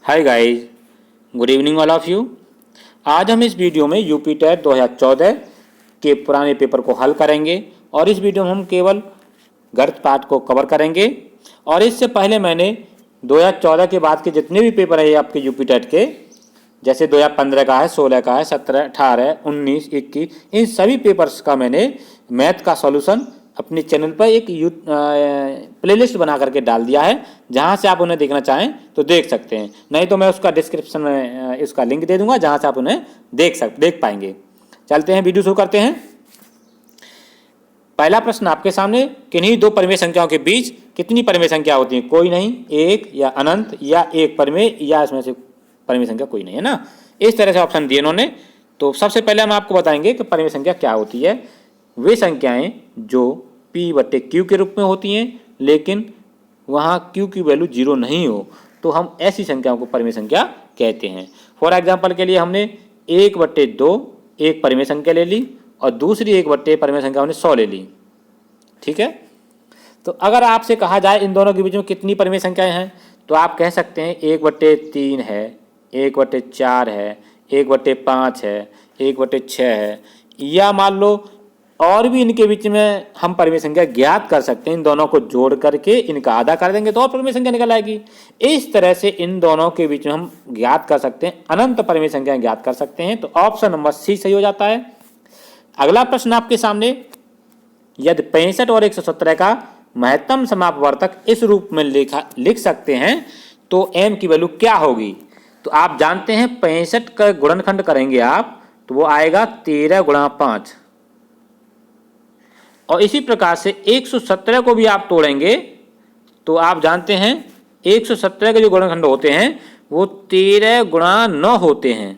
Hi guys, good evening all of you. आज हम इस वीडियो में यूपी टेट 2014 के पुराने पेपर को हल करेंगे और इस वीडियो में हम केवल गणित पाठ को कवर करेंगे। और इससे पहले मैंने 2014 के बाद के जितने भी पेपर है आपके यूपी टेट के, जैसे 2015 का है, 16 का है, 17, 18, 19, 21, इन सभी पेपर्स का मैंने मैथ का सॉल्यूशन अपने चैनल पर एक प्लेलिस्ट बना करके डाल दिया है, जहां से आप उन्हें देखना चाहें तो देख सकते हैं, नहीं तो मैं उसका डिस्क्रिप्शन में इसका लिंक दे दूंगा जहां से आप उन्हें देख पाएंगे। चलते हैं, वीडियो शुरू करते हैं। पहला प्रश्न आपके सामने, किन्हीं दो परिमेय संख्याओं के बीच कितनी परिमेय संख्या होती है? कोई नहीं, एक या अनंत या एक परिमेय या इसमें से परिमेय संख्या कोई नहीं है ना। इस तरह से ऑप्शन दिए इन्होंने। तो सबसे पहले हम आपको बताएंगे कि परिमेय संख्या क्या होती है। वे संख्याएं जो P/Q के रूप में होती हैं लेकिन वहाँ Q की वैल्यू 0 नहीं हो, तो हम ऐसी संख्याओं को परिमेय संख्या कहते हैं। फॉर एग्जाम्पल के लिए हमने 1/2 एक परिमेय संख्या ले ली और दूसरी 1/2 परिमेय संख्या हमने 100 ले ली। ठीक है, तो अगर आपसे कहा जाए इन दोनों के बीच में कितनी परिमेय संख्याएं हैं, तो आप कह सकते हैं 1/3 है, 1/4 है, 1/5 है, 1/6 है, या मान लो और भी इनके बीच में हम परिमेय संख्या ज्ञात कर सकते हैं। इन दोनों को जोड़ करके इनका आधा कर देंगे तो और परिमेय संख्या निकल आएगी। इस तरह से इन दोनों के बीच में हम ज्ञात कर सकते हैं, अनंत परिमेय संख्या ज्ञात कर सकते हैं। तो ऑप्शन नंबर सी सही हो जाता है। अगला प्रश्न आपके सामने, यदि 65 और 117 का महत्तम समापवर्तक इस रूप में लिख सकते हैं तो m की वैल्यू क्या होगी? तो आप जानते हैं 65 का गुणनखंड करेंगे आप तो वो आएगा 13 × 5, और इसी प्रकार से 117 को भी आप तोड़ेंगे तो आप जानते हैं 117 के जो गुणनखंड होते हैं वो 13 × 9 होते हैं।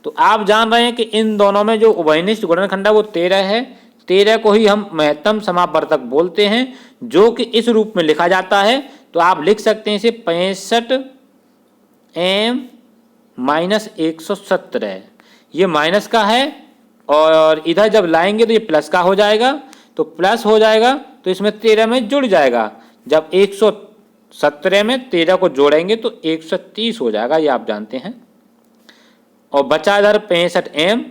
तो आप जान रहे हैं कि इन दोनों में जो उभयनिष्ठ गुणनखंड है वो 13 है। 13 को ही हम महत्तम समापवर्तक बोलते हैं, जो कि इस रूप में लिखा जाता है। तो आप लिख सकते हैं इसे 65m - 117। ये माइनस का है और इधर जब लाएंगे तो ये प्लस का हो जाएगा, तो प्लस हो जाएगा तो इसमें 13 में जुड़ जाएगा। जब 117 में 13 को जोड़ेंगे तो 130 हो जाएगा, ये आप जानते हैं। और बचा इधर 65m।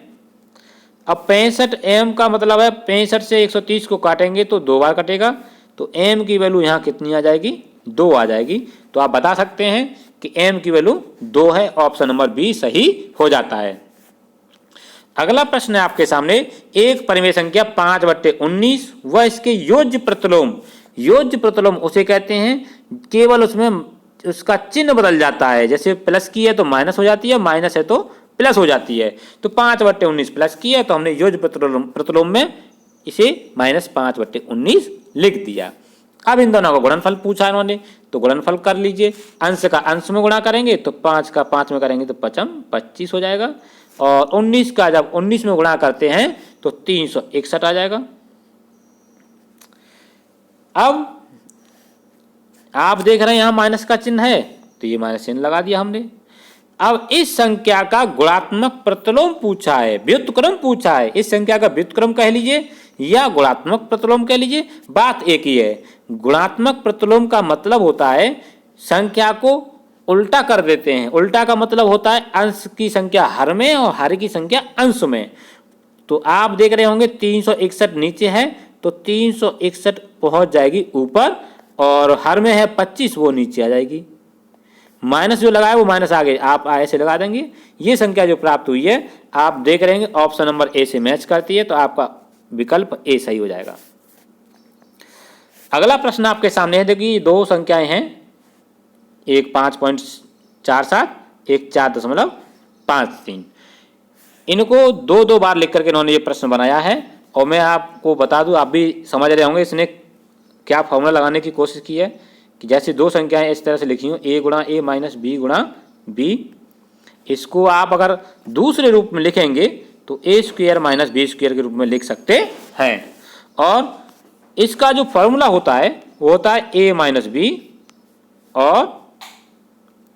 अब 65m का मतलब है 65 से 130 को काटेंगे तो 2 बार कटेगा, तो m की वैल्यू यहाँ कितनी आ जाएगी? 2 आ जाएगी। तो आप बता सकते हैं कि m की वैल्यू 2 है। ऑप्शन नंबर बी सही हो जाता है। अगला प्रश्न है आपके सामने, एक परिमेय संख्या 5/19 व इसके योज्य प्रतिलोम। योज्य प्रतिलोम उसे कहते हैं केवल उसमें उसका चिन्ह बदल जाता है, जैसे प्लस की है तो माइनस हो जाती है, माइनस है तो प्लस हो जाती है। तो 5/19 प्लस की है तो हमने योज्य प्रतिलोम में इसे -5/19 लिख दिया। अब इन दोनों का गुणनफल पूछा इन्होंने, तो गुणनफल कर लीजिए। अंश का अंश में गुणा करेंगे तो 5 का 5 में करेंगे तो 25 हो जाएगा, और 19 का जब 19 में गुणा करते हैं तो 361 आ जाएगा। अब आप देख रहे हैं यहां माइनस का चिन्ह है तो ये माइनस चिन्ह लगा दिया हमने। अब इस संख्या का गुणात्मक प्रतिलोम पूछा है, व्युत्क्रम पूछा है। इस संख्या का व्युत्क्रम कह लीजिए या गुणात्मक प्रतिलोम कह लीजिए, बात एक ही है। गुणात्मक प्रतिलोम का मतलब होता है संख्या को उल्टा कर देते हैं। उल्टा का मतलब होता है अंश की संख्या हर में और हर की संख्या अंश में। तो आप देख रहे होंगे 361 नीचे है तो 361 पहुंच जाएगी ऊपर, और हर में है 25 वो नीचे आ जाएगी। माइनस जो लगाए वो माइनस आगे आप ऐसे लगा देंगे। ये संख्या जो प्राप्त हुई है आप देख रहे हैं ऑप्शन नंबर ए से मैच करती है, तो आपका विकल्प ए सही हो जाएगा। अगला प्रश्न आपके सामने है, देखिए दो संख्याएं हैं, एक 5.47, एक 4.53। इनको दो बार लिख करके इन्होंने ये प्रश्न बनाया है। और मैं आपको बता दूं, आप भी समझ रहे होंगे इसने क्या फॉर्मूला लगाने की कोशिश की है कि जैसे दो संख्याएं इस तरह से लिखी हो, a × a - b × b, इसको आप अगर दूसरे रूप में लिखेंगे तो a² - b² के रूप में लिख सकते हैं। और इसका जो फॉर्मूला होता है वो होता है a - b और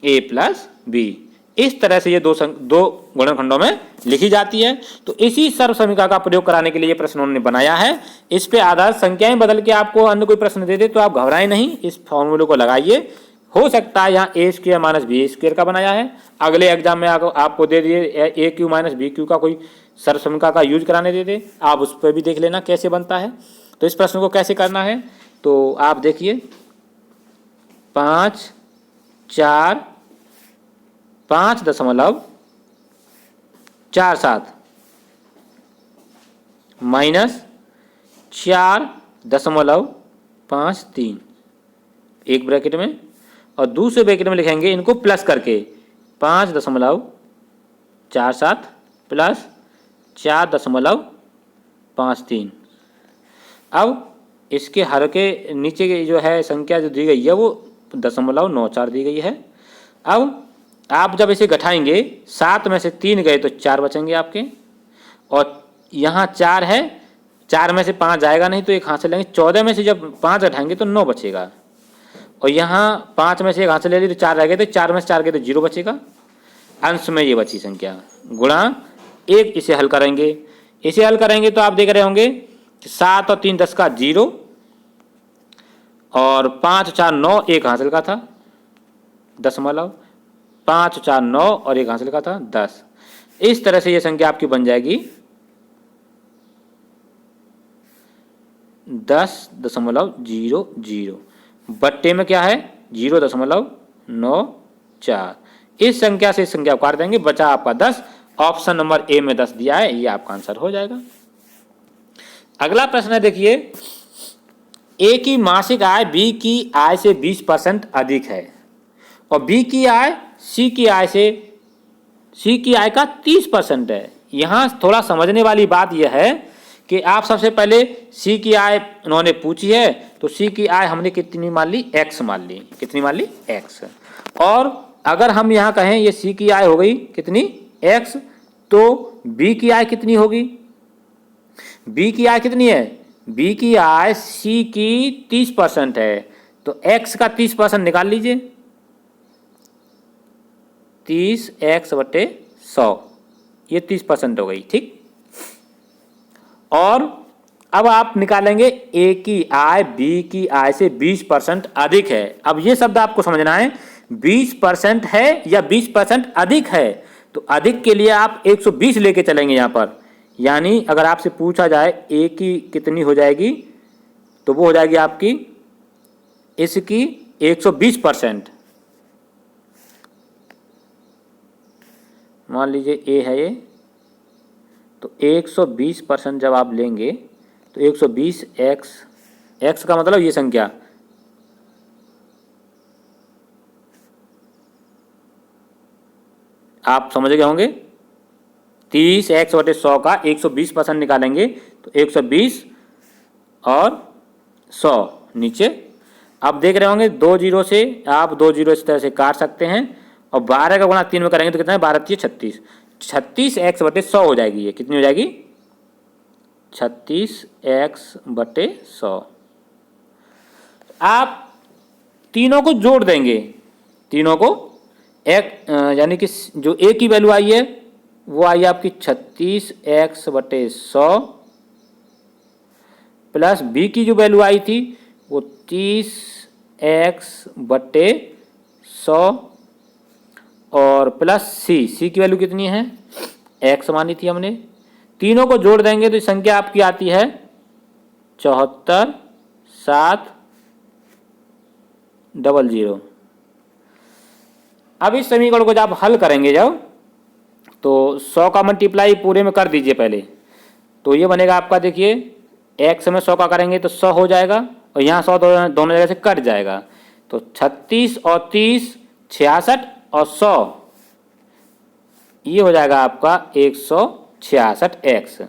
a + b। इस तरह से ये दो गुणनखंडों में लिखी जाती है। तो इसी सर्व समीकरण का प्रयोग कराने के लिए ये प्रश्न उन्होंने बनाया है। इस पे आधार संख्याएं बदल के आपको अन्य कोई प्रश्न दे दे तो आप घबराएं नहीं, इस फॉर्मूले को लगाइए हो सकता है यहाँ ए स्क्वायर माइनस बी स्क्वायर का बनाया है, अगले एग्जाम में आपको दे दिए ए क्यू माइनस बी क्यू का कोई सर्वसमीकरण का यूज कराने दे दे, आप उस पर भी देख लेना कैसे बनता है। तो इस प्रश्न को कैसे करना है तो आप देखिए 5 4 5.47 माइनस 4.53 एक ब्रैकेट में, और दूसरे ब्रैकेट में लिखेंगे इनको प्लस करके 5.47 प्लस 4.53। अब इसके हर के नीचे की जो है संख्या जो दी गई है वो 0.94 दी गई है। अब आप जब इसे घटाएंगे 7 में से 3 गए तो 4 बचेंगे आपके, और यहाँ 4 है, 4 में से 5 जाएगा नहीं तो एक हाथ से लेंगे, 14 में से जब 5 घटाएंगे तो 9 बचेगा, और यहाँ 5 में से एक हाथ से ले ली तो 4 रह गए, तो 4 में से 4 गए तो 0 बचेगा, अंश में ये बची संख्या गुणा 1। इसे हल करेंगे, इसे हल करेंगे तो आप देख रहे होंगे 7 और 3 10 का 0, और 5 4 9 एक हासिल का था 10, 5 4 9 और एक हासिल का था 10। इस तरह से ये संख्या आपकी बन जाएगी 10.00, बट्टे में क्या है 0.94। इस संख्या से इस संख्या को काट देंगे, बचा आपका 10। ऑप्शन नंबर ए में 10 दिया है, ये आपका आंसर हो जाएगा। अगला प्रश्न है देखिए, ए की मासिक आय बी की आय से 20% अधिक है और बी की आय सी की आय का 30% है। यहाँ थोड़ा समझने वाली बात यह है कि आप सबसे पहले सी की आय उन्होंने पूछी है, तो सी की आय हमने कितनी मान ली, एक्स मान ली। कितनी मान ली, एक्स। और अगर हम यहाँ कहें ये सी की आय हो गई कितनी, एक्स, तो बी की आय कितनी होगी, बी की आय कितनी है, बी की आय सी की 30% है, तो एक्स का 30% निकाल लीजिए, 30x/100, ये 30% हो गई, ठीक। और अब आप निकालेंगे ए की आय बी की आय से 20% अधिक है। अब ये शब्द आपको समझना है, 20% है या 20% अधिक है, तो अधिक के लिए आप 120 लेके चलेंगे यहाँ पर। यानी अगर आपसे पूछा जाए ए की कितनी हो जाएगी, तो वो हो जाएगी आपकी इसकी 120%। मान लीजिए ए है ये, तो 120% जब आप लेंगे तो 120x, x का मतलब ये संख्या, आप समझ गए होंगे, 30x/100 का 120% निकालेंगे तो 120 और 100 नीचे। अब देख रहे होंगे 2 जीरो से आप 2 जीरो इस तरह से काट सकते हैं, और 12 का गुणा 3 में करेंगे तो कितना है, 12 36, 36x/100 हो जाएगी। ये कितनी हो जाएगी, 36x/100। आप तीनों को जोड़ देंगे, तीनों को एक, यानी कि जो ए की वैल्यू आई है वो आई आपकी 36x/100 प्लस बी की जो वैल्यू आई थी वो 30x/100 और प्लस सी की वैल्यू कितनी है, x मानी थी हमने। तीनों को जोड़ देंगे तो संख्या आपकी आती है 74,700। अब इस समीकरण को जब आप हल करेंगे जब, तो 100 का मल्टीप्लाई पूरे में कर दीजिए पहले, तो ये बनेगा आपका, देखिए x में 100 का करेंगे तो 100 हो जाएगा, और यहाँ 100 दोनों जगह से कट जाएगा, तो 36 और 30 66 और 100, ये हो जाएगा आपका 166x,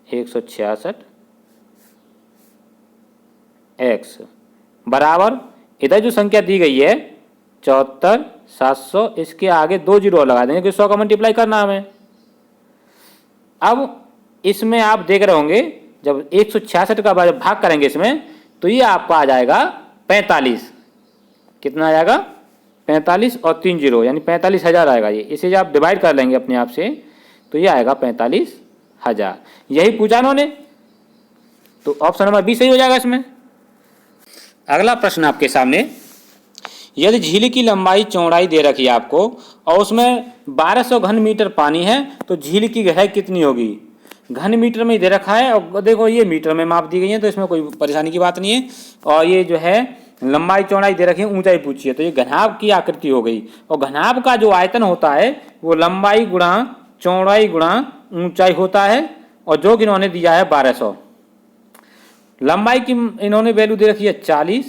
166x बराबर, इधर जो संख्या दी गई है 74,700, इसके आगे 2 जीरो लगा देंगे क्योंकि 100 का मल्टीप्लाई करना हमें। अब इसमें आप देख रहे होंगे जब 166 का भाग करेंगे इसमें, तो ये आपका आ जाएगा 45। कितना आ जाएगा, 45 और 3 जीरो यानी 45,000 आएगा। ये इसे जब आप डिवाइड कर लेंगे अपने आप से तो ये आएगा 45,000। यही पूछा उन्होंने, तो ऑप्शन नंबर बी सही हो जाएगा इसमें। अगला प्रश्न आपके सामने, यदि झील की लंबाई चौड़ाई दे रखी है आपको और उसमें 1200 घन मीटर पानी है तो झील की गहराई कितनी होगी। घन मीटर में ही दे रखा है और देखो ये मीटर में माप दी गई है तो इसमें कोई परेशानी की बात नहीं है। और ये जो है लंबाई चौड़ाई दे रखी है, ऊंचाई पूछी है तो ये घनाभ की आकृति हो गई। और घनाभ का जो आयतन होता है वो लंबाई गुणा चौड़ाई गुणा ऊंचाई होता है और जो कि इन्होंने दिया है 1200। लंबाई की इन्होंने वैल्यू दे रखी है 40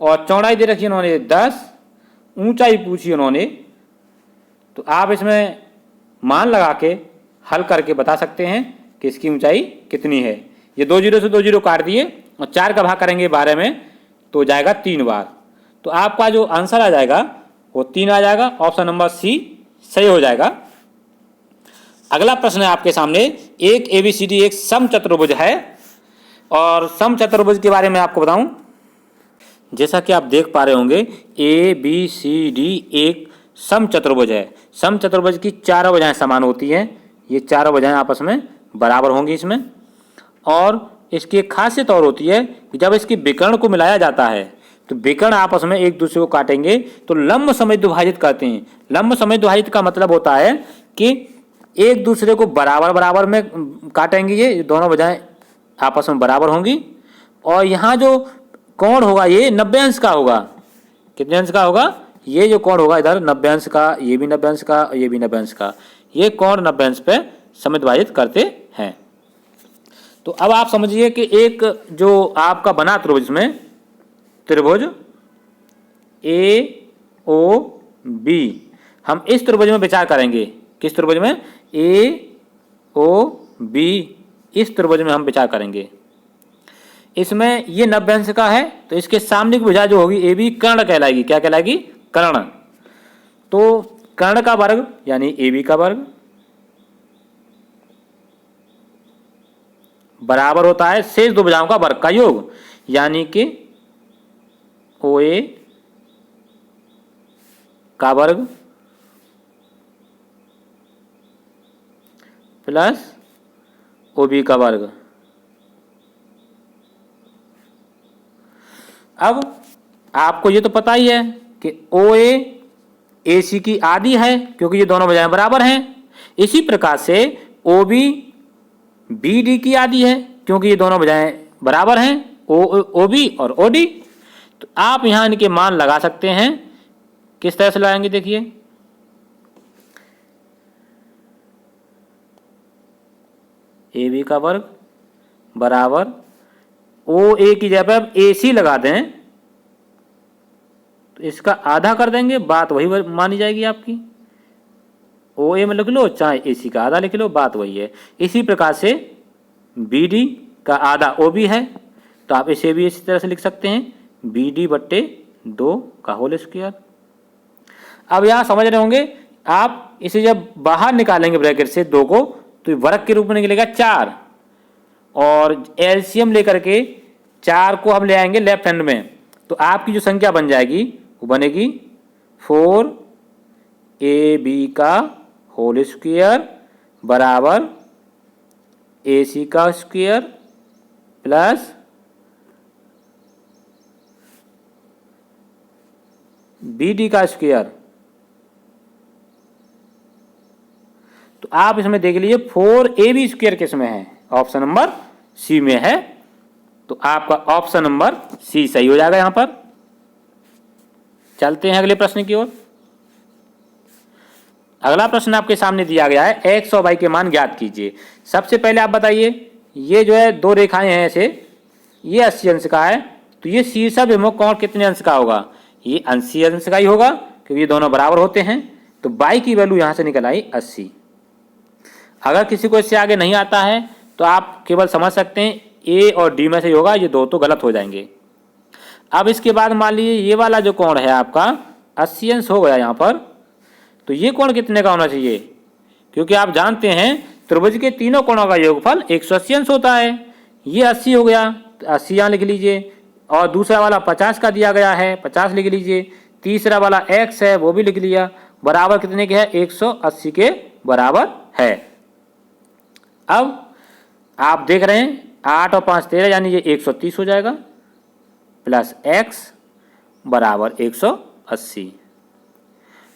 और चौड़ाई दे रखी है इन्होंने 10, ऊंचाई पूछी उन्होंने। तो आप इसमें मान लगा के हल करके बता सकते हैं कि इसकी ऊंचाई कितनी है। ये 2 जीरो से 2 जीरो काट दिए और 4 का भाग करेंगे 12 में तो जाएगा 3 बार। तो आपका जो आंसर आ जाएगा वो 3 आ जाएगा। ऑप्शन नंबर सी सही हो जाएगा। अगला प्रश्न है आपके सामने, एक ABCD एक समचतुर्भुज है और समचतुर्भुज के बारे में आपको बताऊं। जैसा कि आप देख पा रहे होंगे ABCD एक समचतुर्भुज है। समचतुर्भुज की चारों भुजाएं समान होती हैं, ये चारों भुजाएं आपस में बराबर होंगी इसमें। और इसकी एक खासियत और होती है कि जब इसकी विकर्ण को मिलाया जाता है तो विकर्ण आपस में एक दूसरे को काटेंगे तो लंब समेत विभाजित करते हैं। लंब समेत विभाजित का मतलब होता है कि एक दूसरे को बराबर बराबर में काटेंगे, ये दोनों भुजाएं आपस में बराबर होंगी। और यहाँ जो कोण होगा ये 90 अंश का होगा। कितने अंश का होगा? ये जो कोण होगा इधर 90 अंश का, ये भी 90 अंश का, ये भी 90 अंश का। ये कोण 90 अंश पे समेत विभाजित करते हैं। तो अब आप समझिए कि एक जो आपका बना त्रिभुज में त्रिभुज AOB, हम इस त्रिभुज में विचार करेंगे। किस त्रिभुज में? AOB, इस त्रिभुज में हम विचार करेंगे। इसमें ये 90 अंश का है तो इसके सामने की भुजा जो होगी AB कर्ण कहलाएगी। क्या कहलाएगी? कर्ण। तो कर्ण का वर्ग यानी AB का वर्ग बराबर होता है शेष दो भुजाओं का वर्ग का योग, यानी कि OA का वर्ग प्लस OB का वर्ग। अब आपको ये तो पता ही है कि OA AC की आधी है क्योंकि ये दोनों भुजाएं बराबर हैं। इसी प्रकार से OB BD की आधी है क्योंकि ये दोनों भुजाएं बराबर हैं, OB और OD। तो आप यहां इनके मान लगा सकते हैं। किस तरह से लगाएंगे देखिए, AB का वर्ग बराबर OA की जगह पर अब AC लगा दें तो इसका आधा कर देंगे, बात वही मानी जाएगी आपकी। OA में लिख लो चाहे AC का आधा लिख लो, बात वही है। इसी प्रकार से BD का आधा OB है तो आप इसे भी इसी तरह से लिख सकते हैं BD बट्टे 2 का होल स्क्वायर। अब यहाँ समझ रहे होंगे आप, इसे जब बाहर निकालेंगे ब्रैकेट से 2 को तो वर्ग के रूप में निकलेगा 4 और एलसीएम लेकर के 4 को हम ले आएंगे लेफ्ट हैंड में तो आपकी जो संख्या बन जाएगी वो बनेगी 4AB का होल स्क्वायर बराबर AC का स्क्वायर प्लस BD का स्क्वायर। तो आप इसमें देख लीजिए 4AB स्क्वायर किस में है? ऑप्शन नंबर सी में है। तो आपका ऑप्शन नंबर सी सही हो जाएगा। यहां पर चलते हैं अगले प्रश्न की ओर। अगला प्रश्न आपके सामने दिया गया है x और y के मान ज्ञात कीजिए। सबसे पहले आप बताइए, ये जो है 2 रेखाएं हैं ऐसे, ये 80 अंश का है तो ये शीर्षाभिमुख कोण कितने अंश का होगा? ये 80 अंश का ही होगा क्योंकि ये दोनों बराबर होते हैं। तो y की वैल्यू यहां से निकल आई 80। अगर किसी को इससे आगे नहीं आता है तो आप केवल समझ सकते हैं A और D में से होगा, ये 2 तो गलत हो जाएंगे। अब इसके बाद मान लीजिए ये वाला जो कोण है आपका 80 अंश हो गया यहाँ पर, तो ये कोण कितने का होना चाहिए? क्योंकि आप जानते हैं त्रिभुज के तीनों कोणों का योगफल 180 अंश होता है। ये 80 हो गया तो 80 यहाँ लिख लीजिए और दूसरा वाला 50 का दिया गया है, 50 लिख लीजिए। तीसरा वाला x है वो भी लिख लिया, बराबर कितने के है? 180 के बराबर है। अब आप देख रहे हैं 8 और 5 13 यानी ये 130 हो जाएगा प्लस x बराबर 180। 80।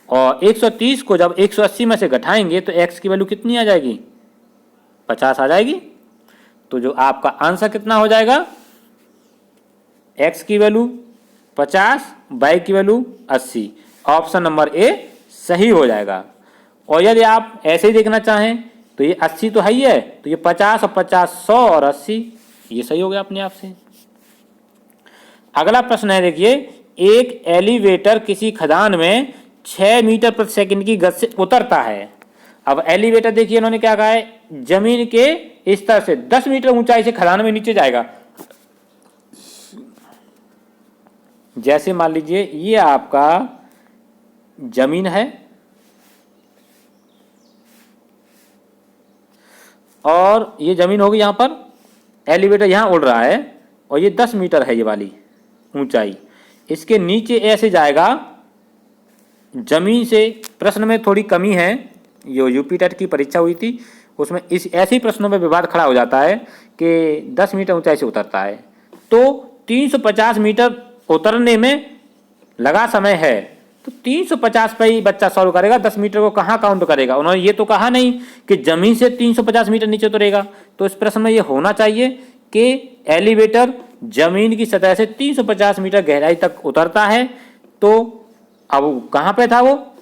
और 130 को जब 180 में से घटाएंगे तो x की वैल्यू कितनी आ जाएगी? 50 आ जाएगी। तो जो आपका आंसर कितना हो जाएगा? x की वैल्यू 50, y की वैल्यू 80। ऑप्शन नंबर ए सही हो जाएगा। और यदि आप ऐसे ही देखना चाहें तो ये 80 तो है ही है, तो ये 50 और 50 100 और 80 ये सही हो गया अपने आप से। अगला प्रश्न है, देखिए, एक एलिवेटर किसी खदान में 6 मीटर प्रति सेकंड की गति से उतरता है। अब एलिवेटर देखिए इन्होंने क्या कहा है, जमीन के स्तर से 10 मीटर ऊंचाई से खदान में नीचे जाएगा। जैसे मान लीजिए ये आपका जमीन है और ये जमीन होगी, यहां पर एलिवेटर यहां उड़ रहा है और ये 10 मीटर है ये वाली ऊंचाई। इसके नीचे ऐसे जाएगा जमीन से। प्रश्न में थोड़ी कमी है, जो यूपी टेट की परीक्षा हुई थी उसमें इस ऐसे ही प्रश्नों में विवाद खड़ा हो जाता है कि 10 मीटर ऊंचाई से उतरता है, तो 350 मीटर उतरने में लगा समय है, तो 350 पे ही बच्चा सॉल्व करेगा, 10 मीटर को कहाँ काउंट करेगा। उन्होंने ये तो कहा नहीं कि जमीन से 350 मीटर नीचे उतरेगा। तो इस प्रश्न में ये होना चाहिए कि एलिवेटर जमीन की सतह से 350 मीटर गहराई तक उतरता है। तो अब कहाँ पे था वो,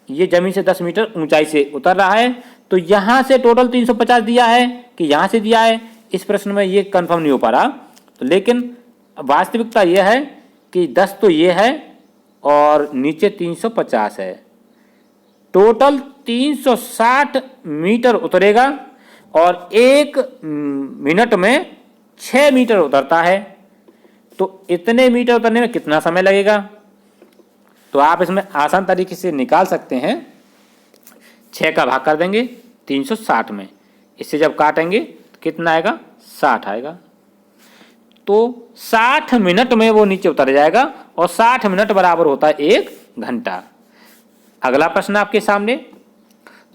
ये जमीन से 10 मीटर ऊंचाई से उतर रहा है, तो यहाँ से टोटल 350 दिया है कि यहाँ से दिया है, इस प्रश्न में ये कंफर्म नहीं हो पा रहा। तो लेकिन वास्तविकता ये है कि 10 तो ये है और नीचे 350 है, टोटल 360 मीटर उतरेगा और 1 मिनट में 6 मीटर उतरता है। तो इतने मीटर उतरने में कितना समय लगेगा? तो आप इसमें आसान तरीके से निकाल सकते हैं। 6 का भाग कर देंगे 360 में, इससे जब काटेंगे तो कितना आएगा? 60 आएगा। तो 60 मिनट में वो नीचे उतर जाएगा और 60 मिनट बराबर होता है 1 घंटा। अगला प्रश्न आपके सामने,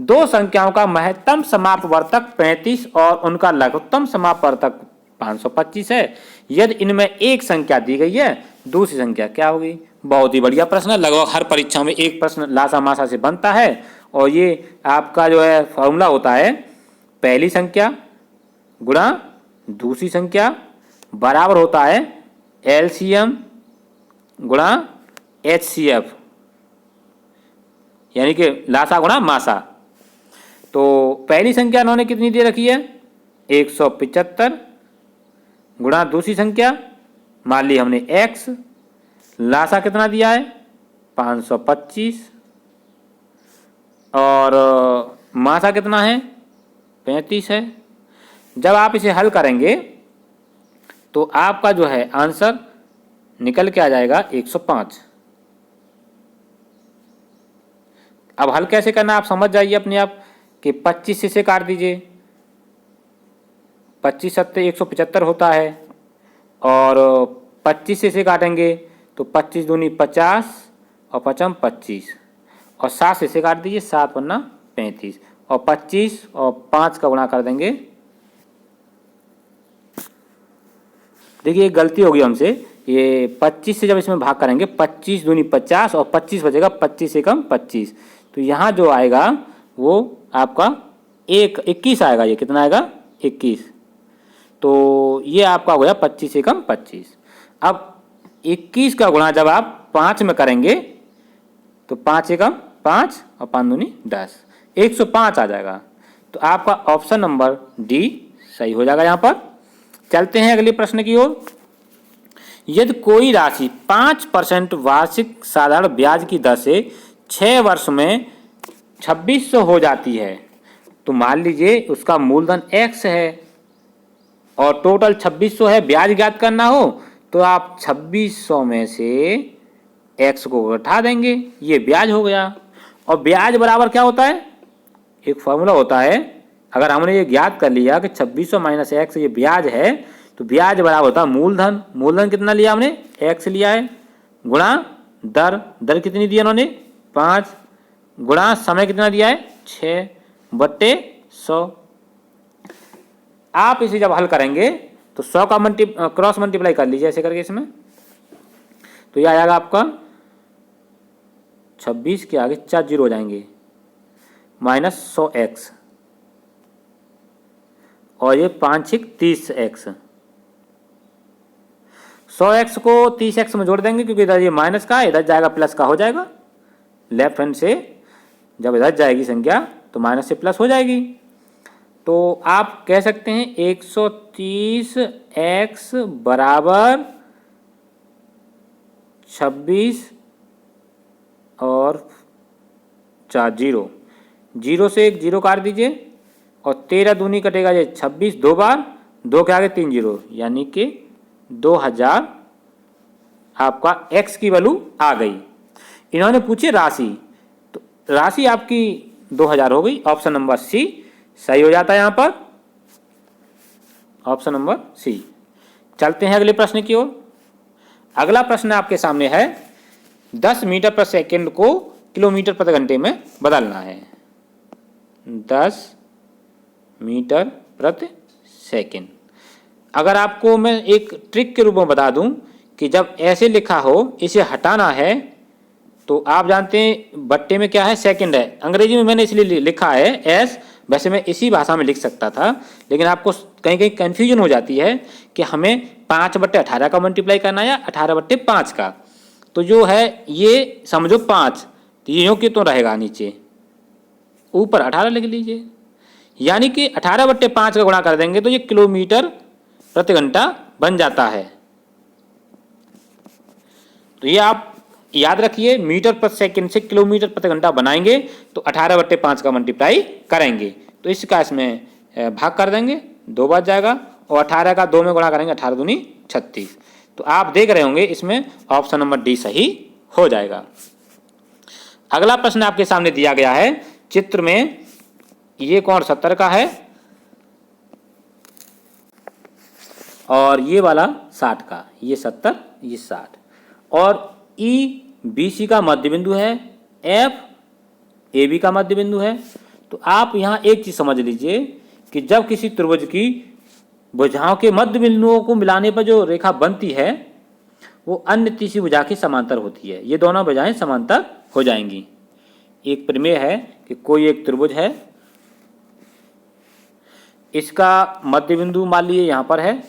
दो संख्याओं का महत्तम समापवर्तक 35 और उनका लघुत्तम समापवर्तक 525 है। यदि इनमें एक संख्या दी गई है, दूसरी संख्या क्या होगी? बहुत ही बढ़िया प्रश्न है, लगभग हर परीक्षा में एक प्रश्न लासा मासा से बनता है। और ये आपका जो है फॉर्मूला होता है, पहली संख्या गुणा दूसरी संख्या बराबर होता है एलसीएम गुणा एचसीएफ, यानी कि लासा गुणा मासा। तो पहली संख्या इन्होंने कितनी दे रखी है? 175 गुणा दूसरी संख्या मान ली हमने x, लासा कितना दिया है? 525 और मासा कितना है? 35 है। जब आप इसे हल करेंगे तो आपका जो है आंसर निकल के आ जाएगा 105। अब हल कैसे करना आप समझ जाइए अपने आप कि 25 से काट दीजिए, 25 सत्ते 175 होता है और 25 से काटेंगे तो 25 दूनी 50 और 55 25 और 7 से काट दीजिए, 7 वरना 35 और 25 और 5 का गुणा कर देंगे। देखिए गलती होगी हमसे, ये 25 से जब इसमें भाग करेंगे 25 दूनी 50 और 25 बचेगा, 25 से कम 25, तो यहाँ जो आएगा वो आपका 21 आएगा। ये कितना आएगा? 21। तो ये आपका हो गया 25 से कम 25। अब 21 का गुणा जब आप 5 में करेंगे तो 5 से कम 5 और 5 दूनी 10, 105 आ जाएगा। तो आपका ऑप्शन नंबर डी सही हो जाएगा। यहाँ पर चलते हैं अगले प्रश्न की ओर। यदि कोई राशि 5% वार्षिक साधारण ब्याज की दर से 6 वर्ष में 2600 हो जाती है, तो मान लीजिए उसका मूलधन x है और टोटल 2600 है, ब्याज ज्ञात करना हो तो आप 2600 में से x को उठा देंगे, ये ब्याज हो गया। और ब्याज बराबर क्या होता है? एक फॉर्मूला होता है, अगर हमने ये ज्ञात कर लिया कि 2600 माइनस x ये ब्याज है, तो ब्याज बराबर होता है मूलधन। मूलधन कितना लिया हमने? x लिया है, गुणा दर, दर कितनी दी उन्होंने? 5, गुणा समय कितना दिया है? 6/100। आप इसे जब हल करेंगे तो 100 का क्रॉस मल्टीप्लाई कर लीजिए ऐसे करके इसमें, तो यह आ जाएगा आपका 26 के आगे 4 जीरो हो जाएंगे, माइनस 100x, और ये 5 6 30x। 100x को 30x में जोड़ देंगे क्योंकि इधर ये माइनस का, इधर जाएगा प्लस का, हो जाएगा। लेफ्ट हैंड से जब इधर जाएगी संख्या तो माइनस से प्लस हो जाएगी। तो आप कह सकते हैं 130x बराबर 26 और 4 जीरो, जीरो से एक जीरो काट दीजिए और 13 दूनी कटेगा, ये 26 दो बार, 2 के आगे 3 जीरो, यानी कि 2000 आपका x की वैल्यू आ गई। इन्होंने पूछे राशि, तो राशि आपकी 2000 हो गई। ऑप्शन नंबर सी सही हो जाता है यहाँ पर, ऑप्शन नंबर सी। चलते हैं अगले प्रश्न की ओर। अगला प्रश्न आपके सामने है 10 मीटर प्रति सेकंड को किलोमीटर प्रति घंटे में बदलना है। 10 मीटर प्रति सेकंड। अगर आपको मैं एक ट्रिक के रूप में बता दूं कि जब ऐसे लिखा हो इसे हटाना है, तो आप जानते हैं बट्टे में क्या है, सेकंड है। अंग्रेजी में मैंने इसलिए लिखा है एस, वैसे मैं इसी भाषा में लिख सकता था, लेकिन आपको कहीं कहीं कन्फ्यूजन हो जाती है कि हमें 5/18 का मल्टीप्लाई करना है या 18/5 का। तो जो है ये समझो 5, तो ये यूँ क्यों रहेगा, नीचे ऊपर 18 लिख लीजिए, यानी कि 18/5 का गुणा कर देंगे तो ये किलोमीटर प्रति घंटा बन जाता है। तो ये आप याद रखिए, मीटर प्रति सेकंड से किलोमीटर प्रति घंटा बनाएंगे तो 18/5 का मल्टीप्लाई करेंगे, तो इसका इसमें भाग कर देंगे, 2 बार जाएगा, और 18 का 2 में गुणा करेंगे, 18 दूनी 36। तो आप देख रहे होंगे इसमें ऑप्शन नंबर डी सही हो जाएगा। अगला प्रश्न आपके सामने दिया गया है चित्र में, ये कोण 70 का है और ये वाला 60 का, ये 70 ये 60, और ई बी सी का मध्य बिंदु है, एफ ए बी का मध्य बिंदु है। तो आप यहाँ एक चीज समझ लीजिए कि जब किसी त्रिभुज की भुजाओं के मध्य बिंदुओं को मिलाने पर जो रेखा बनती है वो अन्य तीसरी भुजा की समांतर होती है। ये दोनों भुजाएं समांतर हो जाएंगी। एक प्रमेय है कि कोई एक त्रिभुज है, इसका मध्य बिंदु मान लीजिए यहाँ पर है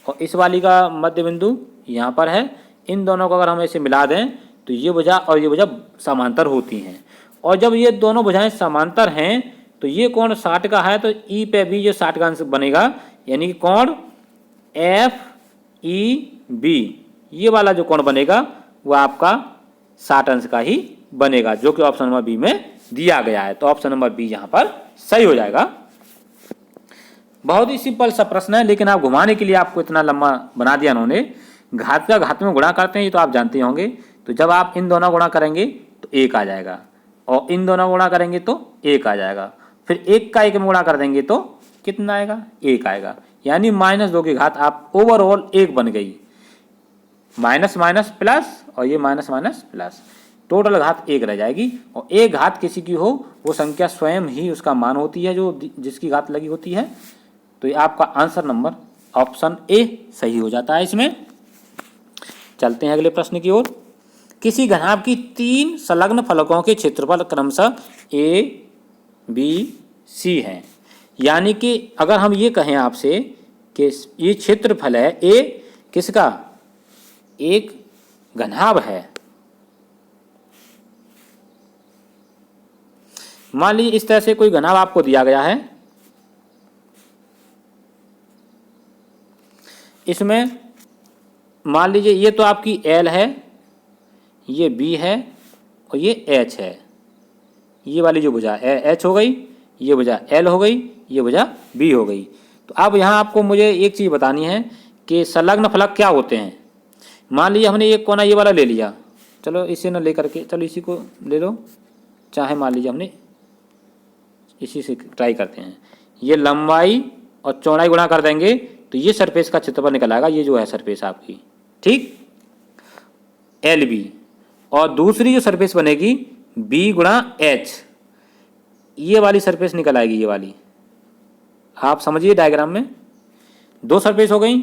और इस वाली का मध्य बिंदु यहाँ पर है। इन दोनों को अगर हम ऐसे मिला दें तो ये भुजा और ये भुजा समांतर होती हैं, और जब ये दोनों भुजाएं समांतर हैं तो ये कोण 60 का है, तो ई पे भी जो 60 का अंश बनेगा, यानी कि कोण एफ ई बी, ये वाला जो कोण बनेगा वो आपका 60 अंश का ही बनेगा, जो कि ऑप्शन नंबर बी में दिया गया है। तो ऑप्शन नंबर बी यहाँ पर सही हो जाएगा। बहुत ही सिंपल सा प्रश्न है, लेकिन आप घुमाने के लिए आपको इतना लंबा बना दिया उन्होंने। घात का घात में गुणा करते हैं ये तो आप जानते होंगे। तो जब आप इन दोनों गुणा करेंगे तो 1 आ जाएगा, और इन दोनों गुणा करेंगे तो 1 आ जाएगा, फिर 1 का 1 में गुणा कर देंगे तो कितना आएगा, 1 आएगा, यानी -2 की घात आप ओवरऑल 1 बन गई। माइनस माइनस प्लस और ये माइनस माइनस प्लस, टोटल घात 1 रह जाएगी। और एक घात किसी की हो वो संख्या स्वयं ही उसका मान होती है जो जिसकी घात लगी होती है। तो ये आपका आंसर नंबर ऑप्शन ए सही हो जाता है इसमें। चलते हैं अगले प्रश्न की ओर। किसी घनाभ की 3 संलग्न फलकों के क्षेत्रफल क्रमशः ए बी सी हैं, यानी कि अगर हम ये कहें आपसे कि ये क्षेत्रफल है ए किसका, एक घनाभ है। मान लीजिए इस तरह से कोई घनाभ आपको दिया गया है, इसमें मान लीजिए ये तो आपकी L है, ये B है और ये H है। ये वाली जो भुजा H हो गई, ये भुजा L हो गई, ये भुजा B हो गई। तो अब यहाँ आपको मुझे एक चीज़ बतानी है कि संलग्न फलक क्या होते हैं। मान लीजिए हमने एक कोना ये वाला ले लिया, चलो इसे न ले करके, चलो इसी को ले लो, चाहे मान लीजिए हमने इसी से ट्राई करते हैं। ये लंबाई और चौड़ाई गुणा कर देंगे तो ये सरफेस का क्षेत्रफल निकल आएगा, ये जो है सरफेस आपकी, ठीक, LB। और दूसरी जो सरफेस बनेगी B गुणा H, ये वाली सरफेस निकल आएगी, ये वाली। आप समझिए डायग्राम में 2 सरफेस हो गई।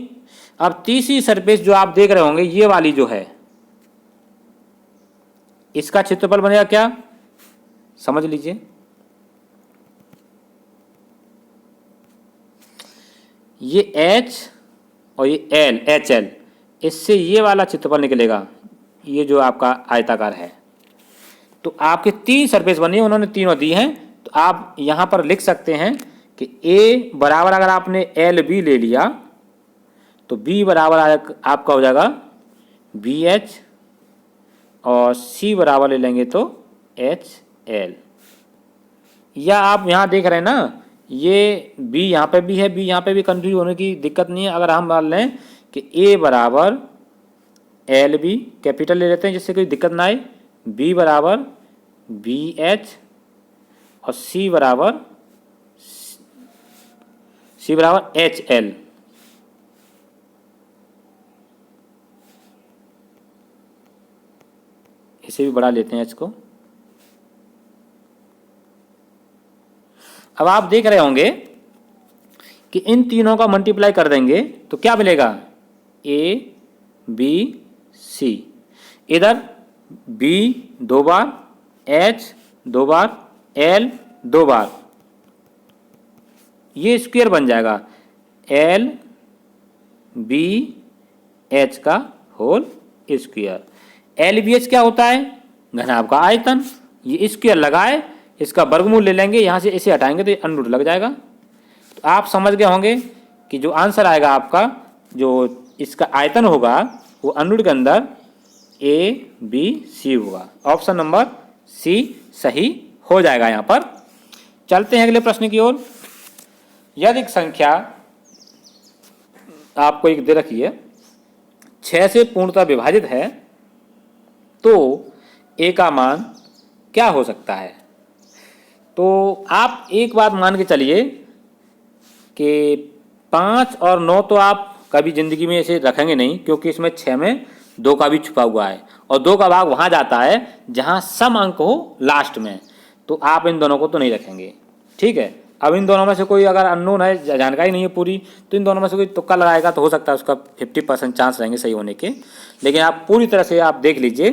अब तीसरी सरफेस जो आप देख रहे होंगे ये वाली जो है, इसका क्षेत्रफल बनेगा क्या, समझ लीजिए। ये H और ये L, HL, इससे ये वाला क्षेत्रफल निकलेगा, ये जो आपका आयताकार है। तो आपके 3 सरफेस बनी है, उन्होंने तीनों दी हैं। तो आप यहाँ पर लिख सकते हैं कि A बराबर, अगर आपने LB ले लिया तो B बराबर आपका हो जाएगा BH, और C बराबर ले लेंगे तो HL। या आप यहाँ देख रहे हैं ना, ये B यहाँ पे भी है, B यहाँ पे भी, कंफ्यूज होने की दिक्कत नहीं है। अगर हम मान लें कि A बराबर LB, कैपिटल ले लेते हैं जिससे कोई दिक्कत ना आए, B बराबर BH और C बराबर HL। इसे भी बढ़ा लेते हैं H को। अब आप देख रहे होंगे कि इन तीनों का मल्टीप्लाई कर देंगे तो क्या मिलेगा, A B C, इधर B 2 बार, H 2 बार, L 2 बार, ये स्क्वायर बन जाएगा L B H का होल स्क्वायर। LBH क्या होता है, घनाभ का आयतन। ये स्क्वायर लगाए, इसका वर्गमूल ले लेंगे, यहाँ से इसे हटाएंगे तो ये अंडर लग जाएगा। तो आप समझ गए होंगे कि जो आंसर आएगा आपका, जो इसका आयतन होगा वो अंडर के अंदर ABC होगा। ऑप्शन नंबर C सही हो जाएगा। यहाँ पर चलते हैं अगले प्रश्न की ओर। यदि एक संख्या आपको एक दे रखी है, 6 से पूर्णतः विभाजित है, तो A का मान क्या हो सकता है। तो आप एक बात मान के चलिए कि 5 और 9 तो आप कभी ज़िंदगी में इसे रखेंगे नहीं, क्योंकि इसमें 6 में 2 का भी छुपा हुआ है, और 2 का भाग वहाँ जाता है जहाँ सम अंक हो लास्ट में। तो आप इन दोनों को तो नहीं रखेंगे, ठीक है। अब इन दोनों में से कोई अगर अननोन है, जानकारी नहीं है पूरी, तो इन दोनों में से कोई तुक्का लगाएगा तो हो सकता है उसका 50% चांस रहेंगे सही होने के। लेकिन आप पूरी तरह से आप देख लीजिए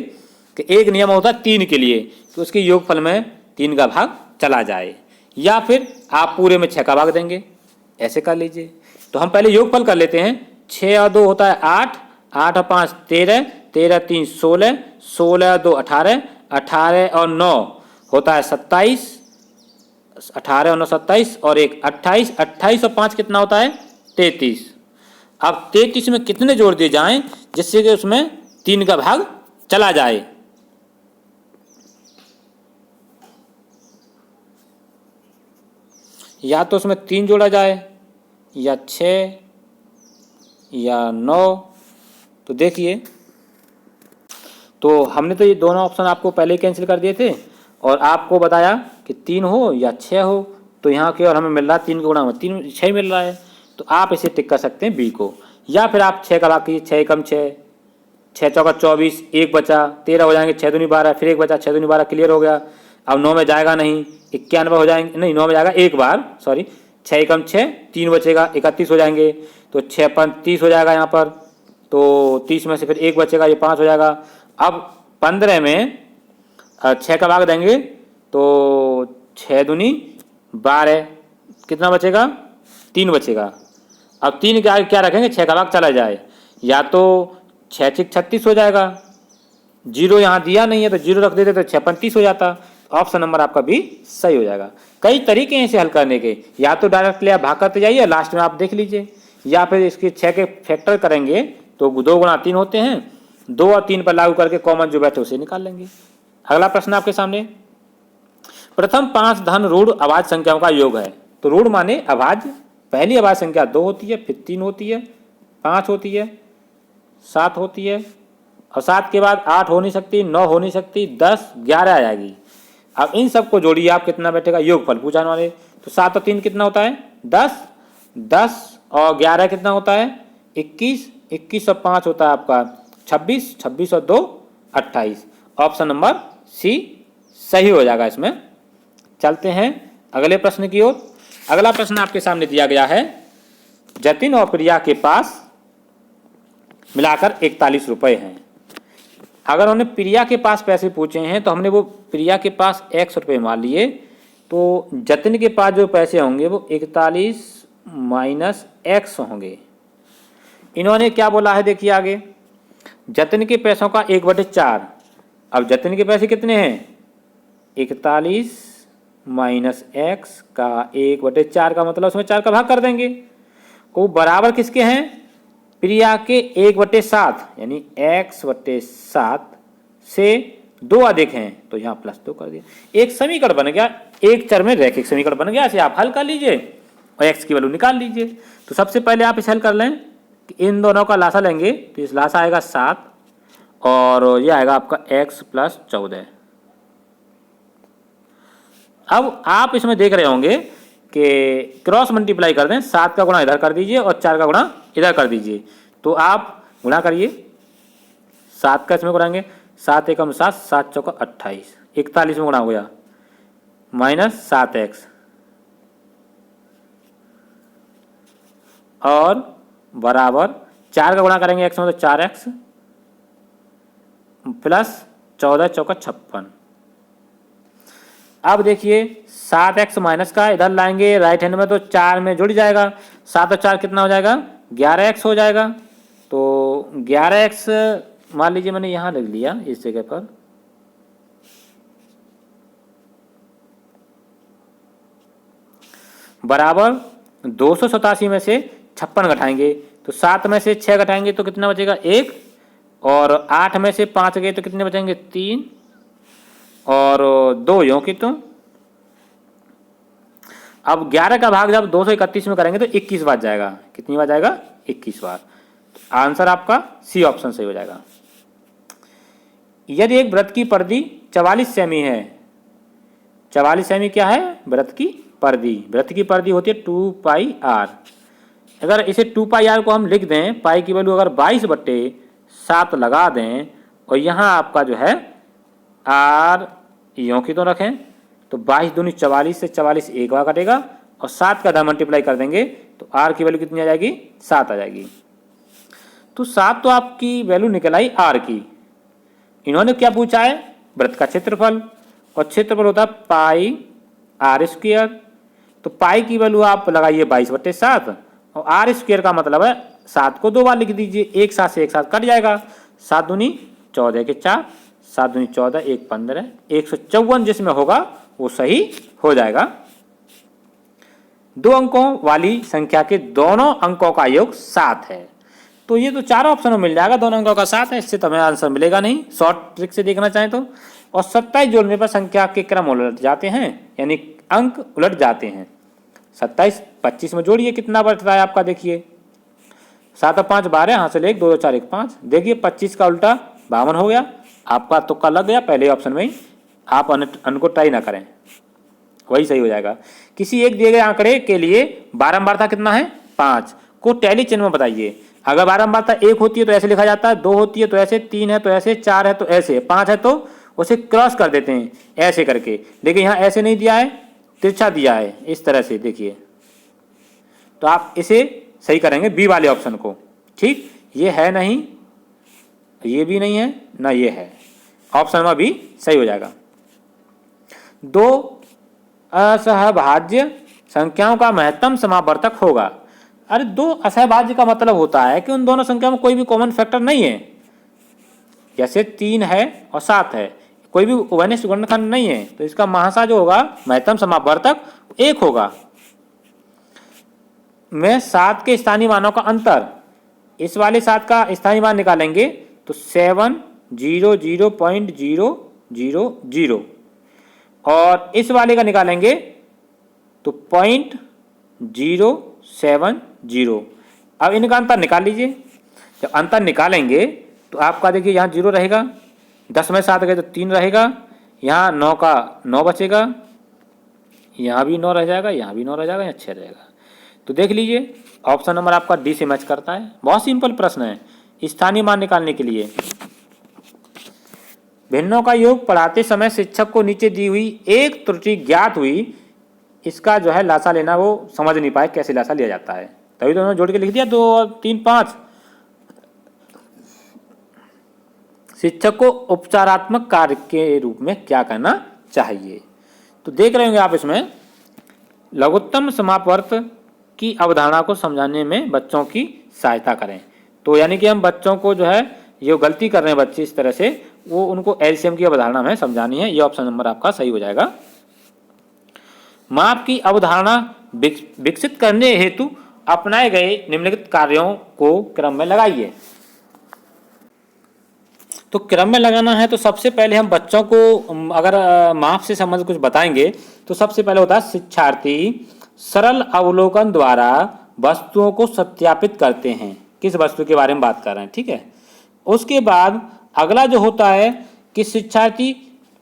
कि एक नियम होता है 3 के लिए, तो उसके योगफल में 3 का भाग चला जाए, या फिर आप पूरे में 6 का भाग देंगे, ऐसे कर लीजिए। तो हम पहले योगफल कर लेते हैं। 6 और 2 होता है 8, 8 और 5 13, 13 3 16, 16 और 2 18, 18 और 9 होता है 27, 18 और 9 27, और 1 28, 28 और 5 कितना होता है 33। अब 33 में कितने जोड़ दिए जाएं जिससे कि उसमें 3 का भाग चला जाए। या तो उसमें 3 जोड़ा जाए, या 6, या 9। तो देखिए, तो हमने तो ये दोनों ऑप्शन आपको पहले ही कैंसिल कर दिए थे, और आपको बताया कि 3 हो या 6 हो। तो यहाँ के और हमें मिल रहा है 3 का गुणा में 3, 6 मिल रहा है। तो आप इसे टिक कर सकते हैं बी को, या फिर आप 6 का भाग कीजिए, 6 कम 6, 6 चौका 24, 1 बचा, 13 हो जाएंगे, 6 दूनी 12, फिर 1 बचा, 6 दूनी 12 क्लियर हो गया। अब 9 में जाएगा नहीं, 91 हो जाएंगे, नहीं 9 में जाएगा एक बार, सॉरी, 6 कम 6, 3 बचेगा, 31 हो जाएंगे, तो 6 5 30 हो जाएगा यहाँ पर। तो 30 में से फिर 1 बचेगा, ये 5 हो जाएगा। अब 15 में 6 का भाग देंगे तो 6 दूनी 12, कितना बचेगा 3 बचेगा। अब 3 के आगे क्या रखेंगे, 6 का भाग चला जाए, या तो 6 6 36 हो जाएगा, 0 यहाँ दिया नहीं है तो 0 रख देते तो 6 35 हो जाता। ऑप्शन नंबर आपका भी सही हो जाएगा। कई तरीके हैं इसे हल करने के, या तो डायरेक्टली आप भाग करते जाइए, लास्ट में आप देख लीजिए, या फिर इसके 6 के फैक्टर करेंगे तो 2 गुणा 3 होते हैं, 2 और 3 पर लागू करके कॉमन जो बैठे उसे निकाल लेंगे। अगला प्रश्न आपके सामने, प्रथम 5 धन ऋण अभाज्य संख्याओं का योग है। तो ऋण माने अभाज्य, पहली अभाज्य संख्या 2 होती है, फिर 3 होती है, 5 होती है, 7 होती है, और 7 के बाद 8 हो नहीं सकती, 9 हो नहीं सकती, 10 11 आ जाएगी। अब इन सबको जोड़िए आप, कितना बैठेगा योगफल पूछाने वाले। तो 7 और 3 कितना होता है 10, 10 और 11 कितना होता है 21, 21 और 5 होता है आपका 26, 26 और 2 28। ऑप्शन नंबर सी सही हो जाएगा इसमें। चलते हैं अगले प्रश्न की ओर। अगला प्रश्न आपके सामने दिया गया है, जतिन और प्रिया के पास मिलाकर 41 रुपये हैं। अगर उन्होंने प्रिया के पास पैसे पूछे हैं तो हमने वो प्रिया के पास x रुपये मान लिए, तो जतिन के पास जो पैसे होंगे वो 41 माइनस x होंगे। इन्होंने क्या बोला है देखिए आगे, जतिन के पैसों का 1/4। अब जतिन के पैसे कितने हैं, 41 माइनस x का 1/4 का मतलब उसमें 4 का भाग कर देंगे। वो बराबर किसके हैं, प्रिया के 1/7 यानी x/7 से 2 अधिक हैं, तो यहाँ +2 कर दिया। एक समीकरण बन गया, एक चर में रैखिक समीकरण बन गया। इसे आप हल कर लीजिए और x की वैल्यू निकाल लीजिए। तो सबसे पहले आप इसे हल कर लें कि इन दोनों का लासा लेंगे, तो इस लासा आएगा 7 और ये आएगा आपका x + 14। अब आप इसमें देख रहे होंगे कि क्रॉस मल्टीप्लाई कर दें, 7 का गुणा इधर कर दीजिए और 4 का गुणा इधर कर दीजिए। तो आप गुणा करिए, 7 का इसमें गुणाएंगे, 7 एकम 7, 7 चौका 28, 41 में गुणा हो गया माइनस 7x और बराबर 4 का गुणा करेंगे x में तो 4x प्लस 14 चौका 56। अब देखिए 7x माइनस का इधर लाएंगे राइट हैंड में तो 4 में जुड़ जाएगा, 7 और 4 कितना हो जाएगा, 11x हो जाएगा। तो 11x मान लीजिए मैंने यहाँ लिख लिया इस जगह पर, बराबर 287 में से 56 घटाएंगे तो 7 में से 6 घटाएंगे तो कितना बचेगा 1, और 8 में से 5 गए तो कितने बचेंगे 3 और 2 यों की। तो अब 11 का भाग जब 231 में करेंगे तो 21 बार जाएगा, कितनी बार जाएगा 21 बार। आंसर आपका सी ऑप्शन सही हो जाएगा। यदि एक वृत्त की परिधि 44 सेमी है, 44 सेमी क्या है, वृत्त की परिधि, वृत्त की परिधि होती है 2πr। अगर इसे 2πr को हम लिख दें, पाई की वैल्यू अगर 22/7 लगा दें और यहाँ आपका जो है r यों की तो रखें तो 22 दूनी 44 से 44 एक बार कटेगा और 7 का 10 मल्टीप्लाई कर देंगे तो r की वैल्यू कितनी आ जाएगी, 7 आ जाएगी। तो 7 तो आपकी वैल्यू निकल आई r की। इन्होंने क्या पूछा है, वृत्त का क्षेत्रफल, और क्षेत्रफल होता है πr²। तो पाई की वैल्यू आप लगाइए 22/7 और r² का मतलब है 7 को 2 बार लिख दीजिए, एक साथ से एक साथ कट जाएगा, 7 दूनी 14 के 4, 7 दूनी 14, 1 15, 154 जिसमें होगा वो सही हो जाएगा। 2 अंकों वाली संख्या के दोनों अंकों का योग 7 है। तो ये तो चारों ऑप्शन में मिल जाएगा, दोनों अंकों का 7 है, इससे तो हमें आंसर मिलेगा नहीं, शॉर्ट ट्रिक से देखना चाहें तो। और 27 जोड़ने पर संख्या के क्रम उलट जाते हैं, यानी अंक उलट जाते हैं। 27 25 में जोड़िए कितना बढ़ता है आपका, देखिए 7 और 5 12, यहाँ से 1 2 2 4 1 5, देखिए 25 का उल्टा 52 हो गया। आपका तुक्का लग गया पहले ऑप्शन में ही, आप अन को ट्राई ना करें, वही सही हो जाएगा। किसी एक दिए गए आंकड़े के लिए बारंबारता कितना है 5 को टैली चिन्ह में बताइए। अगर बारंबारता 1 होती है तो ऐसे लिखा जाता है, 2 होती है तो ऐसे, 3 है तो ऐसे, 4 है तो ऐसे, 5 है तो उसे क्रॉस कर देते हैं ऐसे करके। लेकिन यहाँ ऐसे नहीं दिया है, तिरछा दिया है इस तरह से, देखिए। तो आप इसे सही करेंगे बी वाले ऑप्शन को, ठीक। ये है नहीं, ये भी नहीं है ना, ये है, ऑप्शन में भी सही हो जाएगा। 2 असहभाज्य संख्याओं का महत्तम समावर्तक होगा। अरे 2 असहभाज्य का मतलब होता है कि उन दोनों संख्याओं में कोई भी कॉमन फैक्टर नहीं है, जैसे 3 है और 7 है, कोई भी उभयनिष्ठ गुणनखंड नहीं है, तो इसका महासा जो होगा महत्तम समावर्तक 1 होगा। में 7 के स्थानीय मानों का अंतर, इस वाले 7 का स्थानीय मान निकालेंगे तो 700.000, और इस वाले का निकालेंगे तो 0.070। अब इनका अंतर निकाल लीजिए। जब अंतर निकालेंगे तो आपका देखिए यहाँ 0 रहेगा, 10 में 7 गए तो 3 रहेगा, यहाँ 9 का 9 बचेगा, यहाँ भी 9 रह जाएगा, यहाँ भी 9 रह जाएगा, यहाँ 6 रहेगा। तो देख लीजिए ऑप्शन नंबर आपका डी से मैच करता है। बहुत सिंपल प्रश्न है स्थानीय मान निकालने के लिए। भिन्नों का योग पढ़ाते समय शिक्षक को नीचे दी हुई एक त्रुटि ज्ञात हुई, इसका जो है लासा लेना वो समझ नहीं पाए कैसे लासा लिया जाता है, तभी तो उन्होंने जोड़ के लिख दिया 2 और 3 5। शिक्षक को उपचारात्मक कार्य के रूप में क्या करना चाहिए। तो देख रहे होंगे आप इसमें लघुत्तम समापवर्त की अवधारणा को समझाने में बच्चों की सहायता करें। तो यानी कि हम बच्चों को जो है ये गलती कर रहे हैं बच्चे इस तरह से, वो उनको एलसीएम की अवधारणा में समझानी है। ये ऑप्शन नंबर आपका सही हो जाएगा। माप की अवधारणा विकसित करने हेतु अपनाए गए निम्नलिखित कार्यों को क्रम में लगाइए। तो क्रम में लगाना है तो सबसे पहले हम बच्चों को अगर माप से संबंधित कुछ बताएंगे तो सबसे पहले होता है शिक्षार्थी सरल अवलोकन द्वारा वस्तुओं को सत्यापित करते हैं। किस वस्तु के बारे में बात कर रहे हैं, ठीक है। उसके बाद अगला जो होता है कि शिक्षार्थी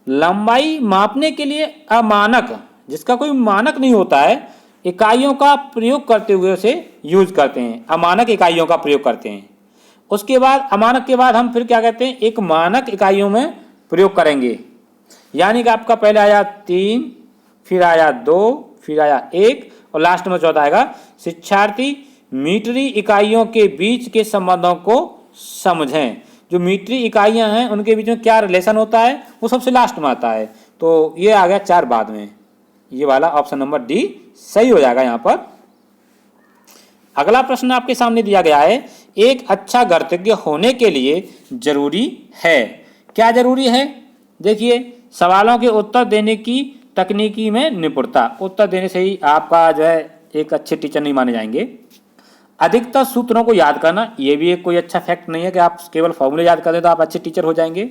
लंबाई मापने के लिए अमानक, जिसका कोई मानक नहीं होता है, इकाइयों का प्रयोग करते हुए उसे यूज करते हैं, अमानक इकाइयों का प्रयोग करते हैं। उसके बाद अमानक के बाद हम फिर क्या कहते हैं, एक मानक इकाइयों में प्रयोग करेंगे। यानी कि आपका पहले आया 3, फिर आया 2, फिर आया 1 और लास्ट में चौथा आएगा शिक्षार्थी मीटरी इकाइयों के बीच के संबंधों को समझें। जो मीटरी इकाइयां हैं उनके बीच में क्या रिलेशन होता है वो सबसे लास्ट में आता है। तो ये आ गया 4 बाद में, ये वाला ऑप्शन नंबर डी सही हो जाएगा यहाँ पर। अगला प्रश्न आपके सामने दिया गया है, एक अच्छा गणितज्ञ होने के लिए जरूरी है। क्या जरूरी है? देखिए, सवालों के उत्तर देने की तकनीकी में निपुणता, उत्तर देने से ही आपका जो है एक अच्छे टीचर नहीं माने जाएंगे। अधिकतर सूत्रों को याद करना, ये भी एक कोई अच्छा फैक्ट नहीं है कि आप केवल फॉर्मूले याद कर दें तो आप अच्छे टीचर हो जाएंगे।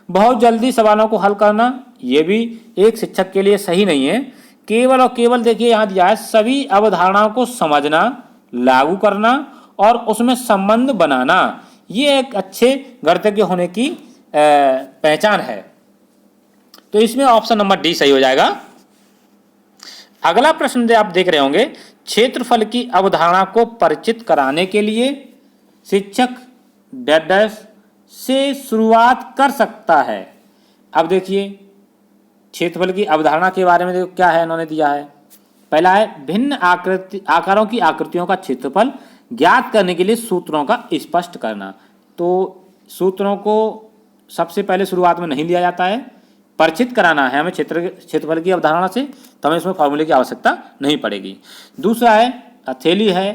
बहुत जल्दी सवालों को हल करना, ये भी एक शिक्षक के लिए सही नहीं है। केवल और केवल देखिए यहाँ दिया है सभी अवधारणाओं को समझना, लागू करना और उसमें संबंध बनाना, ये एक अच्छे गणितज्ञ होने की पहचान है। तो इसमें ऑप्शन नंबर डी सही हो जाएगा। अगला प्रश्न आप देख रहे होंगे, क्षेत्रफल की अवधारणा को परिचित कराने के लिए शिक्षक डैश से शुरुआत कर सकता है। अब देखिए क्षेत्रफल की अवधारणा के बारे में देखो क्या है, इन्होंने दिया है। पहला है भिन्न आकारों की आकृतियों का क्षेत्रफल ज्ञात करने के लिए सूत्रों का स्पष्ट करना। तो सूत्रों को सबसे पहले शुरुआत में नहीं लिया जाता है, परिचित कराना है हमें क्षेत्रफल की अवधारणा से, तो हमें इसमें फॉर्मूले की आवश्यकता नहीं पड़ेगी। दूसरा है हथेली है,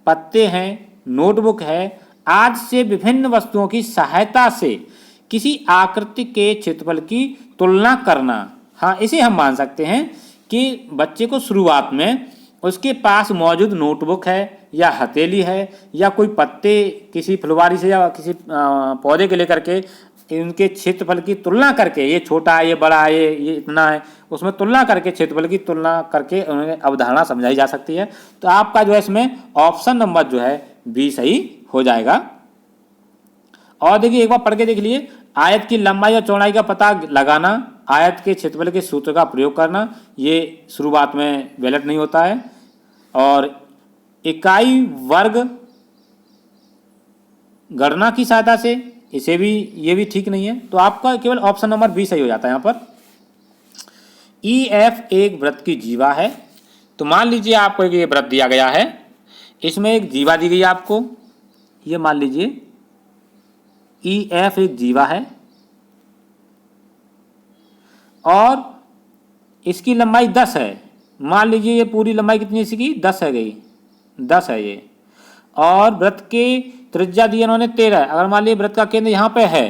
पत्ते हैं, नोटबुक है, आज से विभिन्न वस्तुओं की सहायता से किसी आकृति के क्षेत्रफल की तुलना करना। हाँ, इसे हम मान सकते हैं कि बच्चे को शुरुआत में उसके पास मौजूद नोटबुक है या हथेली है या कोई पत्ते किसी फुलवारी से या किसी पौधे के लेकर के इनके क्षेत्रफल की तुलना करके, ये छोटा है, ये बड़ा है, ये इतना है, उसमें तुलना करके क्षेत्रफल की तुलना करके उन्हें अवधारणा समझाई जा सकती है। तो आपका जो है इसमें ऑप्शन नंबर जो है बी सही हो जाएगा। और देखिए एक बार पढ़ के देख लिए, आयत की लंबाई और चौड़ाई का पता लगाना, आयत के क्षेत्रफल के सूत्र का प्रयोग करना, ये शुरुआत में वैलिड नहीं होता है। और इकाई वर्ग गणना की सहायता से, इसे भी ये भी ठीक नहीं है। तो आपका केवल ऑप्शन नंबर बी सही हो जाता है यहाँ पर। EF एक वृत्त की जीवा है। तो मान लीजिए आपको ये वृत्त दिया गया है, इसमें एक जीवा दी गई है आपको, ये मान लीजिए EF एक जीवा है और इसकी लंबाई 10 है। मान लीजिए ये पूरी लंबाई कितनी है इसकी, 10 है गई, 10 है ये। और वृत्त के त्रिज्या दी इन्होंने 13। अगर मान लीजिए वृत्त का केंद्र यहाँ पे है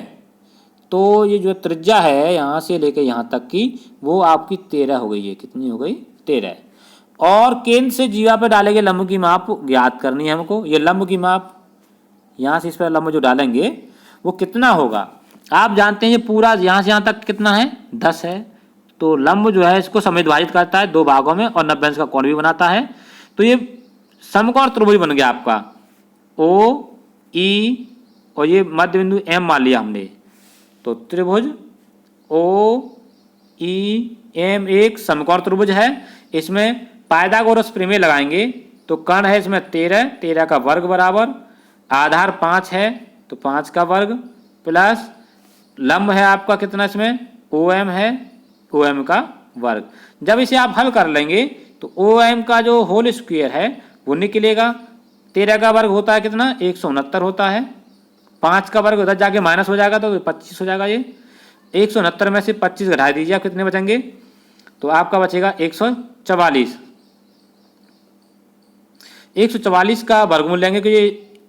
तो ये जो त्रिज्या है यहाँ से लेकर यहाँ तक की वो आपकी 13 हो गई है। कितनी हो गई, 13। और केंद्र से जीवा पे डाले गए लंब की माप ज्ञात करनी है हमको। ये लंब की माप यहाँ से इस पर लंब जो डालेंगे वो कितना होगा, आप जानते हैं ये पूरा यहाँ से यहाँ तक कितना है, 10 है। तो लंब जो है इसको समविभाजित करता है 2 भागों में और 90 अंश का कोण भी बनाता है। तो ये समकोण त्रिभुज बन गया आपका O E और ये मध्य बिंदु M मान लिया हमने। तो त्रिभुज O E M एक समकोण त्रिभुज है। इसमें पाइथागोरस प्रमेय लगाएंगे तो कर्ण है इसमें 13, 13 का वर्ग बराबर आधार 5 है तो 5 का वर्ग प्लस लंब है आपका कितना, इसमें OM है, OM का वर्ग। जब इसे आप हल कर लेंगे तो OM का जो होल स्क्वायर है वो निकलेगा। 13 का वर्ग होता है कितना, 169 होता है, 5 का वर्ग उधर जाके माइनस हो जाएगा तो 25 हो जाएगा। ये 169 में से 25 घटा दीजिए, आप कितने बचेंगे? तो आपका बचेगा 144। 144 का वर्गमूल लेंगे कि ये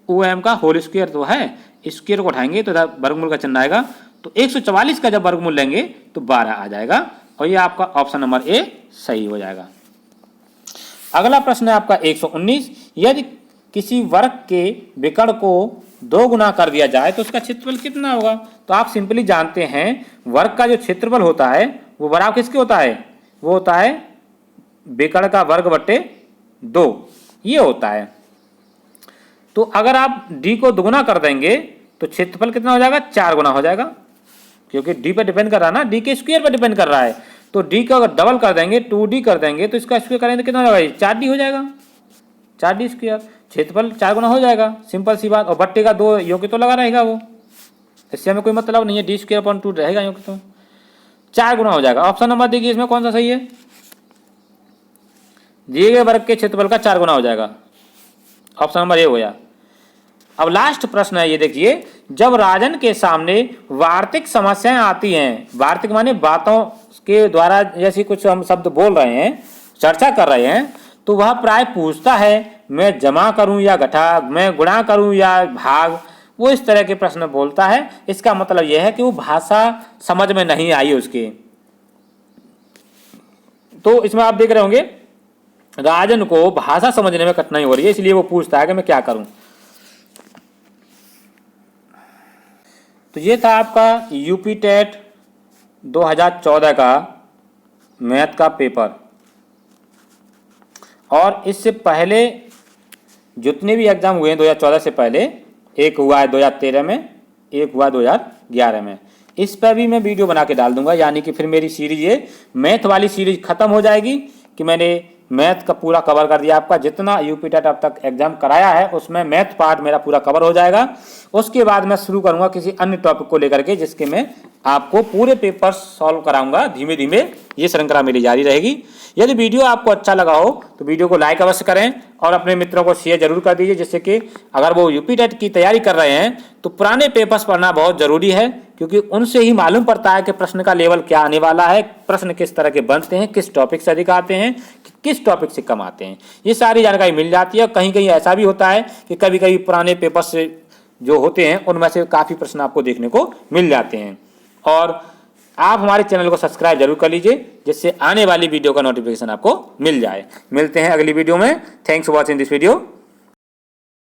OM का होल स्क्वायर तो है, स्क्वायर को उठाएंगे तो इधर वर्गमूल का चिन्ह आएगा। तो 144 का जब वर्गमूल लेंगे तो 12 आ जाएगा और ये आपका ऑप्शन नंबर ए सही हो जाएगा। अगला प्रश्न है आपका 119, यदि किसी वर्ग के विकर्ण को 2 गुना कर दिया जाए तो उसका क्षेत्रफल कितना होगा? तो आप सिंपली जानते हैं वर्ग का जो क्षेत्रफल होता है वो बराबर किसके होता है? वो होता है विकर्ण का वर्ग बट्टे 2, ये होता है। तो अगर आप d को दुगुना कर देंगे तो क्षेत्रफल कितना हो जाएगा? 4 गुना हो जाएगा, क्योंकि d पर डिपेंड कर रहा है ना, d के स्क्वायर पर डिपेंड कर रहा है। तो d को अगर डबल कर देंगे 2d कर देंगे तो इसका स्क्वायर करेंगे तो कितना हो जाएगा? 4d हो जाएगा, 4d स्क्वायर। क्षेत्रफल 4 गुना हो जाएगा, सिंपल सी बात। और बट्टे का 2 योग्य तो लगा रहेगा, वो इससे हमें कोई मतलब नहीं है, d स्क्वायर अपॉन 2 रहेगा योग्य, तो 4 गुना हो जाएगा। ऑप्शन नंबर देखिए इसमें कौन सा सही है? दिए गए वर्ग के क्षेत्रफल का 4 गुना हो जाएगा, ऑप्शन नंबर ए हो गया। अब लास्ट प्रश्न है ये देखिए, जब राजन के सामने वार्तिक समस्याएं आती हैं, वार्तिक माने बातों के द्वारा जैसे कुछ हम शब्द बोल रहे हैं, चर्चा कर रहे हैं, तो वह प्राय पूछता है मैं जमा करूं या घटा, मैं गुणा करूं या भाग, वो इस तरह के प्रश्न बोलता है। इसका मतलब यह है कि वो भाषा समझ में नहीं आई उसके। तो इसमें आप देख रहे होंगे राजन को भाषा समझने में कठिनाई हो रही है, इसलिए वो पूछता है कि मैं क्या करूं। तो ये था आपका यूपी टेट 2014 का मैथ का पेपर। और इससे पहले जितने भी एग्जाम हुए हैं 2014 से पहले, एक हुआ है 2013 में, एक हुआ 2011 में, इस पर भी मैं वीडियो बना के डाल दूंगा। यानी कि फिर मेरी सीरीज ये मैथ वाली सीरीज खत्म हो जाएगी कि मैंने मैथ का पूरा कवर कर दिया। आपका जितना यूपी टेट अब तक एग्जाम कराया है उसमें मैथ पार्ट मेरा पूरा कवर हो जाएगा। उसके बाद मैं शुरू करूंगा किसी अन्य टॉपिक को लेकर के, जिसके मैं आपको पूरे पेपर सॉल्व कराऊंगा धीमे धीमे। ये श्रृंखला मेरी जारी रहेगी। यदि वीडियो आपको अच्छा लगा हो तो वीडियो को लाइक अवश्य करें और अपने मित्रों को शेयर जरूर कर दीजिए, जिससे कि अगर वो यूपी टेट की तैयारी कर रहे हैं तो पुराने पेपर्स पढ़ना बहुत जरूरी है, क्योंकि उनसे ही मालूम पड़ता है कि प्रश्न का लेवल क्या आने वाला है, प्रश्न किस तरह के बनते हैं, किस टॉपिक से अधिक आते हैं, किस टॉपिक से कम आते हैं, ये सारी जानकारी मिल जाती है। कहीं कहीं ऐसा भी होता है कि कभी कभी पुराने पेपर से जो होते हैं उनमें से काफ़ी प्रश्न आपको देखने को मिल जाते हैं। और आप हमारे चैनल को सब्सक्राइब जरूर कर लीजिए, जिससे आने वाली वीडियो का नोटिफिकेशन आपको मिल जाए। मिलते हैं अगली वीडियो में। Thanks for watching this video.